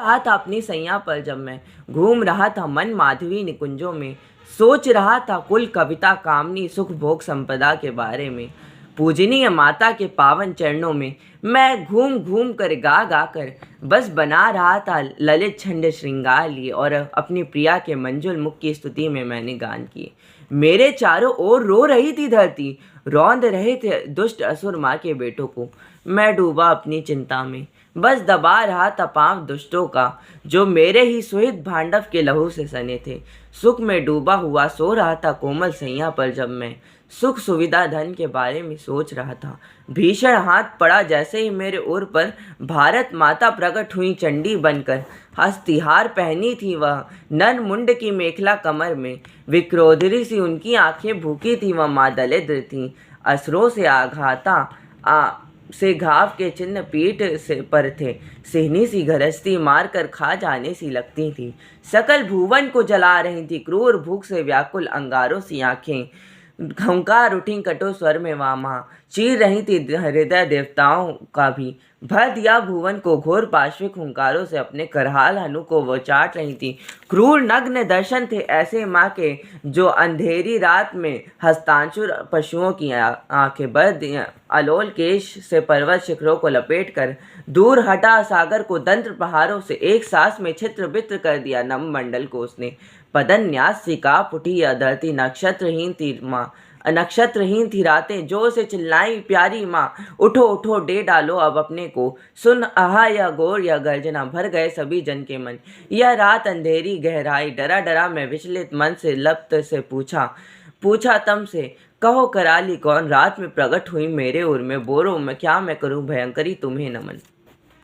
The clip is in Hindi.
रहा था अपनी सैया पर जब मैं घूम रहा था मन माधवी निकुंजों में, सोच रहा था कुल कविता कामनी सुख भोग संपदा के बारे में। पूजनीय माता के पावन चरणों में मैं घूम घूम कर गा गा कर बस बना रहा था ललित छंद श्रृंगार लिए, और अपनी प्रिया के मंजुल मुख की स्तुति में मैंने गान किए। मेरे चारों ओर रो रही थी धरती, रौंद रहे थे दुष्ट असुर माँ के बेटों को। मैं डूबा अपनी चिंता में, बस दबा रहा था पांव दुष्टों का, जो मेरे ही सुहित भांडव के लहू से सने थे। सुख में डूबा हुआ सो रहा था कोमल सैया पर जब मैं सुख सुविधा धन के बारे में सोच रहा था। भीषण हाथ पड़ा जैसे ही मेरे उर पर, भारत माता प्रकट हुई चंडी बनकर। हस्तिहार पहनी थी वह, नन मुंड की मेखला कमर में, विक्रोधरी सी उनकी आंखें भूखी थी वह माँ दलिद्र थी। असुरों से आघाता से घाव के चिन्ह पीठ से पर थे, सिहनी सी गरजती मार कर खा जाने सी लगती थी। सकल भुवन को जला रही थी क्रूर भूख से व्याकुल अंगारों सी आंखें। हुंकार उठी कटु स्वर में वामा, चीर रही थी हृदय देवताओं का भी। भर दिया भुवन को घोर पाश्विक हुंकारों से, अपने करहाल हनु को वो चाट रही थी। क्रूर नग्न दर्शन थे ऐसे माँ के, जो अंधेरी रात में हस्तांचुर पशुओं की आंखें भर दिया। अलोल केश से पर्वत शिखरों को लपेट कर दूर हटा सागर को दंत्र प्रहारों से, एक सांस में छित्र बित्र कर दिया नम मंडल को उसने। पदन न्यास सी कांप उठी यह धरती, नक्षत्रहीन थी माँ, नक्षत्रहीन थी रातें, जोर से चिल्लाई प्यारी माँ, उठो उठो डे डालो अब अपने को। सुन आहा यह गोर यह गर्जना, भर गए सभी जन के मन। यह रात अंधेरी गहराई, डरा डरा मैं विचलित मन से लप्त से पूछा तम से, कहो कराली कौन, रात में प्रकट हुई मेरे उर में, बोरो मैं क्या मैं करूं भयंकरी तुम्हें नमन।